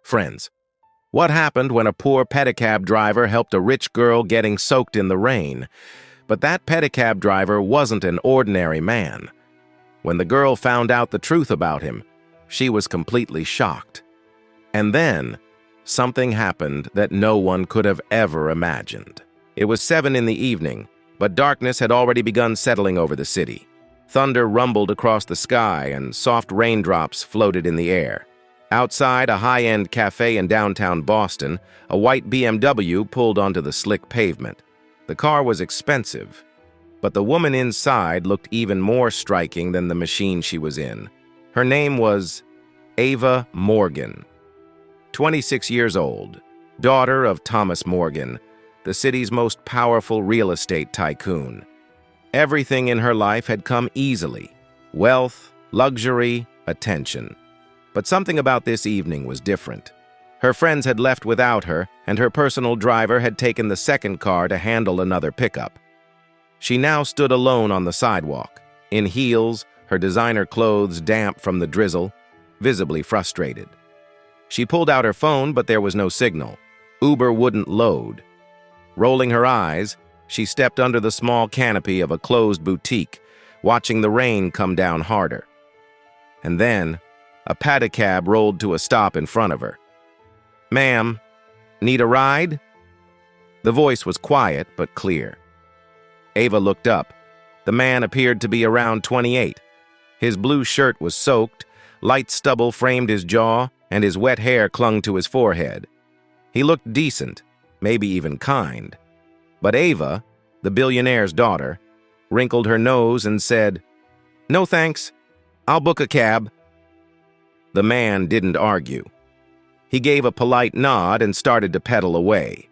Friends, what happened when a poor pedicab driver helped a rich girl getting soaked in the rain? But that pedicab driver wasn't an ordinary man. When the girl found out the truth about him, she was completely shocked. And then, something happened that no one could have ever imagined. It was 7 in the evening, but darkness had already begun settling over the city. Thunder rumbled across the sky and soft raindrops floated in the air. Outside a high-end cafe in downtown Boston, a white BMW pulled onto the slick pavement. The car was expensive, but the woman inside looked even more striking than the machine she was in. Her name was Ava Morgan, 26 years old, daughter of Thomas Morgan, the city's most powerful real estate tycoon. Everything in her life had come easily: wealth, luxury, attention. But something about this evening was different. Her friends had left without her, and her personal driver had taken the second car to handle another pickup. She now stood alone on the sidewalk, in heels, her designer clothes damp from the drizzle, visibly frustrated. She pulled out her phone, but there was no signal. Uber wouldn't load. Rolling her eyes, she stepped under the small canopy of a closed boutique, watching the rain come down harder. And then, a pedicab rolled to a stop in front of her. "Ma'am, need a ride?" The voice was quiet but clear. Ava looked up. The man appeared to be around 28. His blue shirt was soaked, light stubble framed his jaw, and his wet hair clung to his forehead. He looked decent, maybe even kind. But Ava, the billionaire's daughter, wrinkled her nose and said, "No thanks, I'll book a cab." The man didn't argue. He gave a polite nod and started to pedal away.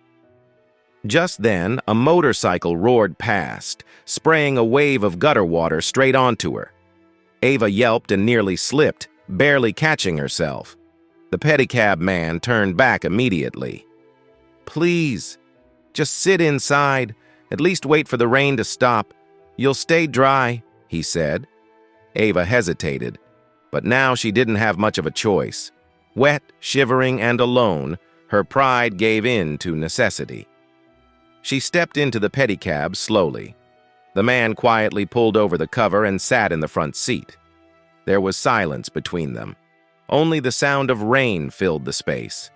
Just then, a motorcycle roared past, spraying a wave of gutter water straight onto her. Ava yelped and nearly slipped, barely catching herself. The pedicab man turned back immediately. "Please, just sit inside. At least wait for the rain to stop. You'll stay dry," he said. Ava hesitated, but now she didn't have much of a choice. Wet, shivering, and alone, her pride gave in to necessity. She stepped into the pedicab slowly. The man quietly pulled over the cover and sat in the front seat. There was silence between them. Only the sound of rain filled the space.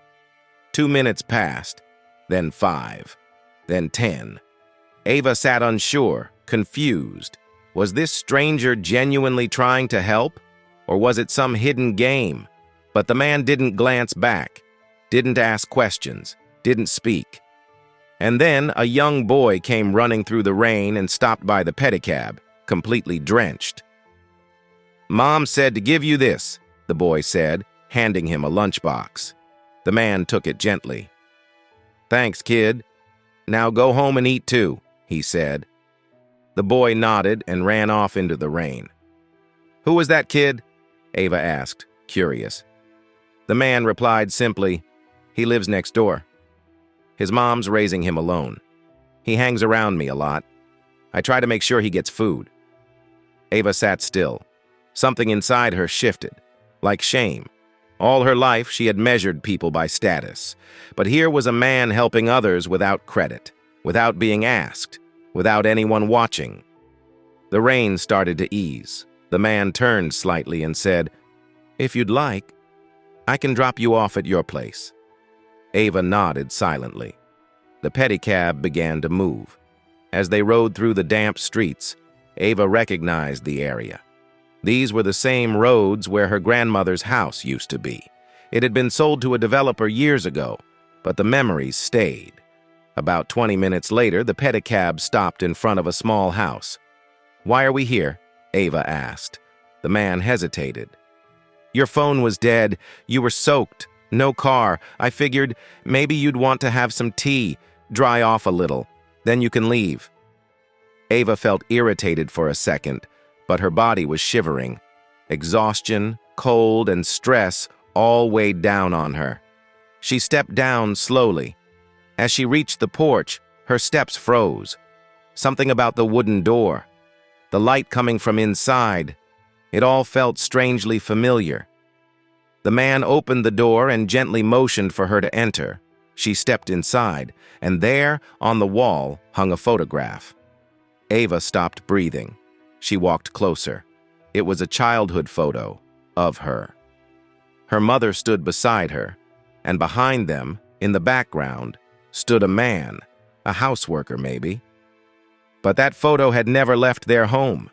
2 minutes passed, then 5, then 10. Ava sat unsure, confused. Was this stranger genuinely trying to help? Or was it some hidden game? But the man didn't glance back, didn't ask questions, didn't speak. And then a young boy came running through the rain and stopped by the pedicab, completely drenched. "Mom said to give you this," the boy said, handing him a lunchbox. The man took it gently. "Thanks, kid. Now go home and eat too," he said. The boy nodded and ran off into the rain. "Who was that kid?" Ava asked, curious. The man replied simply, "He lives next door. His mom's raising him alone. He hangs around me a lot. I try to make sure he gets food." Ava sat still. Something inside her shifted, like shame. All her life, she had measured people by status. But here was a man helping others without credit, without being asked, without anyone watching. The rain started to ease. The man turned slightly and said, "If you'd like, I can drop you off at your place." Ava nodded silently. The pedicab began to move. As they rode through the damp streets, Ava recognized the area. These were the same roads where her grandmother's house used to be. It had been sold to a developer years ago, but the memories stayed. About 20 minutes later, the pedicab stopped in front of a small house. "Why are we here?" Ava asked. The man hesitated. "Your phone was dead. You were soaked. No car. I figured maybe you'd want to have some tea, dry off a little. Then you can leave." Ava felt irritated for a second, but her body was shivering. Exhaustion, cold, and stress all weighed down on her. She stepped down slowly. As she reached the porch, her steps froze. Something about the wooden door, the light coming from inside, it all felt strangely familiar. The man opened the door and gently motioned for her to enter. She stepped inside, and there, on the wall, hung a photograph. Ava stopped breathing. She walked closer. It was a childhood photo of her. Her mother stood beside her, and behind them, in the background, stood a man, a houseworker maybe. But that photo had never left their home.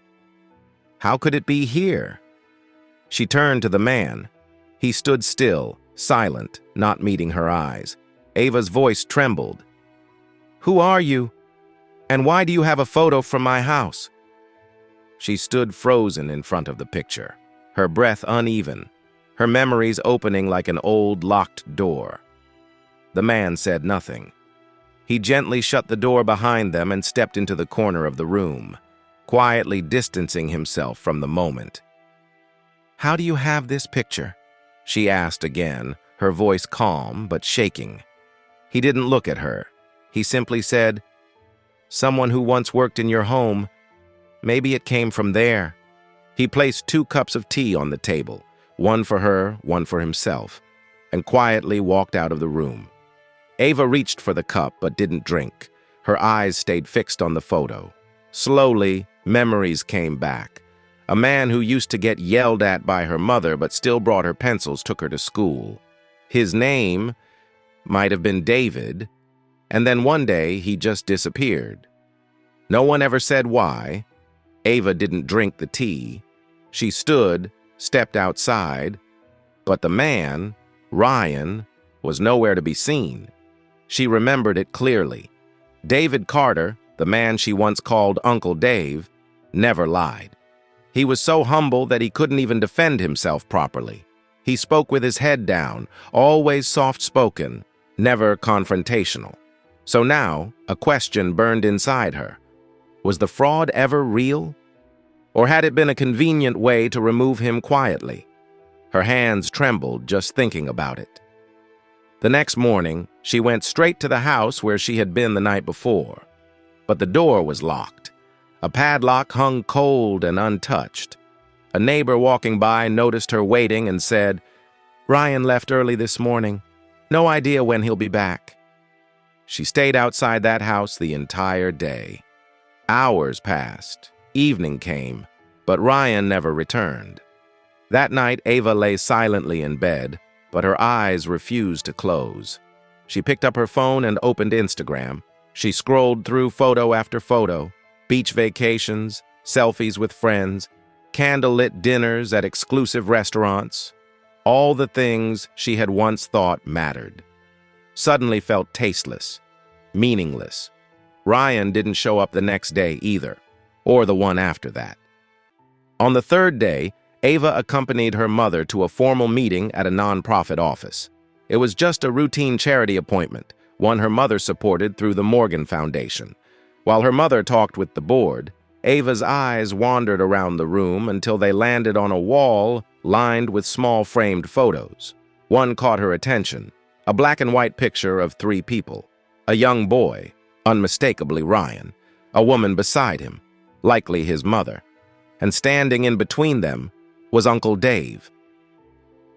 How could it be here? She turned to the man. He stood still, silent, not meeting her eyes. Ava's voice trembled. "Who are you? And why do you have a photo from my house?" She stood frozen in front of the picture, her breath uneven, her memories opening like an old locked door. The man said nothing. He gently shut the door behind them and stepped into the corner of the room, quietly distancing himself from the moment. "How do you have this picture?" she asked again, her voice calm but shaking. He didn't look at her. He simply said, "Someone who once worked in your home. Maybe it came from there." He placed 2 cups of tea on the table, one for her, one for himself, and quietly walked out of the room. Ava reached for the cup but didn't drink. Her eyes stayed fixed on the photo. Slowly, memories came back. A man who used to get yelled at by her mother but still brought her pencils took her to school. His name might have been David, and then one day he just disappeared. No one ever said why. Ava didn't drink the tea. She stood, stepped outside, but the man, Ryan, was nowhere to be seen. She remembered it clearly. David Carter, the man she once called Uncle Dave, never lied. He was so humble that he couldn't even defend himself properly. He spoke with his head down, always soft-spoken, never confrontational. So now, a question burned inside her. Was the fraud ever real? Or had it been a convenient way to remove him quietly? Her hands trembled just thinking about it. The next morning, she went straight to the house where she had been the night before. But the door was locked. A padlock hung cold and untouched. A neighbor walking by noticed her waiting and said, "Ryan left early this morning. No idea when he'll be back." She stayed outside that house the entire day. Hours passed. Evening came, but Ryan never returned. That night, Ava lay silently in bed, but her eyes refused to close. She picked up her phone and opened Instagram. She scrolled through photo after photo, beach vacations, selfies with friends, candlelit dinners at exclusive restaurants. All the things she had once thought mattered suddenly felt tasteless, meaningless. Ryan didn't show up the next day either, or the one after that. On the 3rd day, Ava accompanied her mother to a formal meeting at a nonprofit office. It was just a routine charity appointment, one her mother supported through the Morgan Foundation. While her mother talked with the board, Ava's eyes wandered around the room until they landed on a wall lined with small framed photos. One caught her attention, a black and white picture of 3 people. A young boy, unmistakably Ryan, a woman beside him, likely his mother, and standing in between them was Uncle Dave.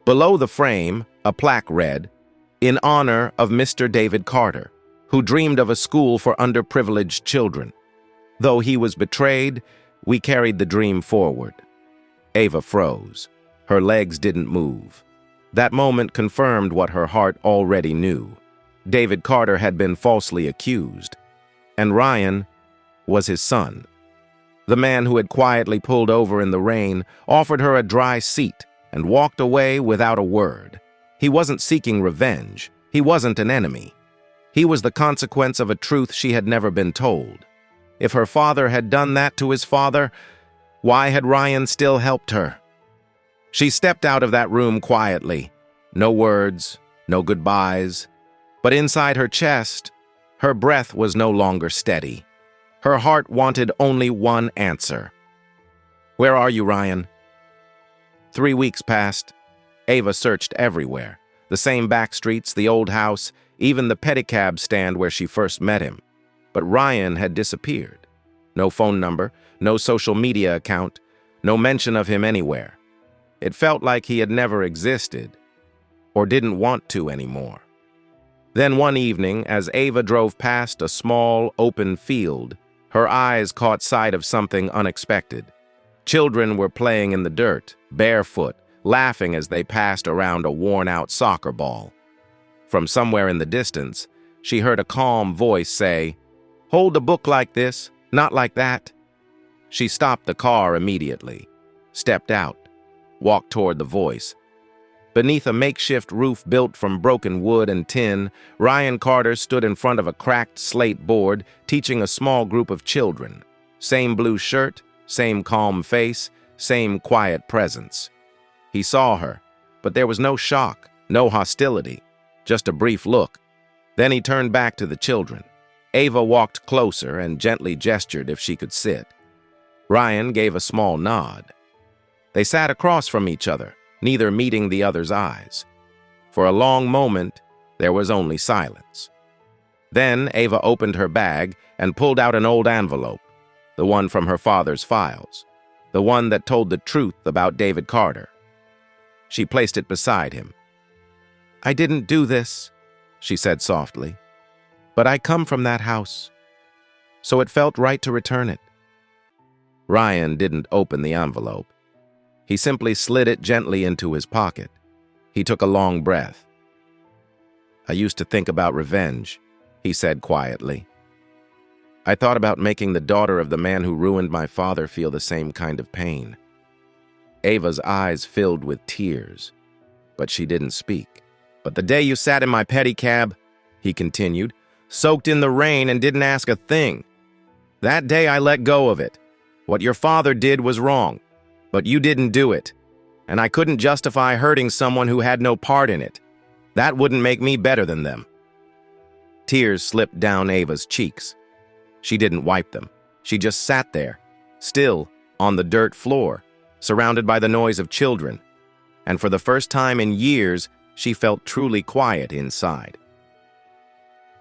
Below the frame, a plaque read, "In honor of Mr. David Carter, who dreamed of a school for underprivileged children. Though he was betrayed, we carried the dream forward." Ava froze. Her legs didn't move. That moment confirmed what her heart already knew. David Carter had been falsely accused, and Ryan was his son. The man who had quietly pulled over in the rain offered her a dry seat and walked away without a word. He wasn't seeking revenge. He wasn't an enemy. He was the consequence of a truth she had never been told. If her father had done that to his father, why had Ryan still helped her? She stepped out of that room quietly. No words, no goodbyes. But inside her chest, her breath was no longer steady. Her heart wanted only one answer. "Where are you, Ryan?" 3 weeks passed. Ava searched everywhere. The same back streets, the old house, even the pedicab stand where she first met him. But Ryan had disappeared. No phone number, no social media account, no mention of him anywhere. It felt like he had never existed, or didn't want to anymore. Then one evening, as Ava drove past a small, open field, her eyes caught sight of something unexpected. Children were playing in the dirt, barefoot, laughing as they passed around a worn-out soccer ball. From somewhere in the distance, she heard a calm voice say, "Hold a book like this, not like that." She stopped the car immediately, stepped out, walked toward the voice. Beneath a makeshift roof built from broken wood and tin, Ryan Carter stood in front of a cracked slate board, teaching a small group of children. Same blue shirt, same calm face, same quiet presence. He saw her, but there was no shock, no hostility, just a brief look. Then he turned back to the children. Ava walked closer and gently gestured if she could sit. Ryan gave a small nod. They sat across from each other, neither meeting the other's eyes. For a long moment, there was only silence. Then Ava opened her bag and pulled out an old envelope, the one from her father's files, the one that told the truth about David Carter. She placed it beside him. "I didn't do this," she said softly, "but I come from that house, so it felt right to return it." Ryan didn't open the envelope. He simply slid it gently into his pocket. He took a long breath. "I used to think about revenge," he said quietly. "I thought about making the daughter of the man who ruined my father feel the same kind of pain." Ava's eyes filled with tears, but she didn't speak. "But the day you sat in my pedicab," he continued, "soaked in the rain and didn't ask a thing. That day I let go of it. What your father did was wrong, but you didn't do it, and I couldn't justify hurting someone who had no part in it. That wouldn't make me better than them." Tears slipped down Ava's cheeks. She didn't wipe them. She just sat there, still, on the dirt floor, surrounded by the noise of children, and for the first time in years, she felt truly quiet inside.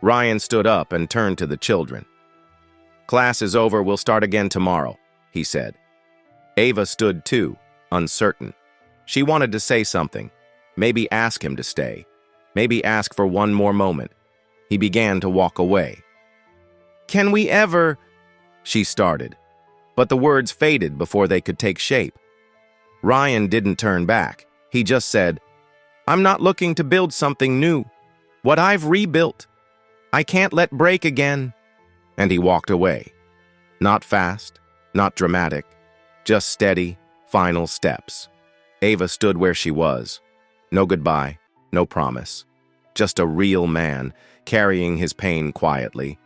Ryan stood up and turned to the children. "Class is over, we'll start again tomorrow," he said. Ava stood too, uncertain. She wanted to say something, maybe ask him to stay, maybe ask for one more moment. He began to walk away. "Can we ever—" she started, but the words faded before they could take shape. Ryan didn't turn back. He just said, "I'm not looking to build something new. What I've rebuilt, I can't let break again." And he walked away. Not fast, not dramatic, just steady, final steps. Ava stood where she was. No goodbye, no promise. Just a real man, carrying his pain quietly,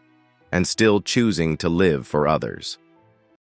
and still choosing to live for others.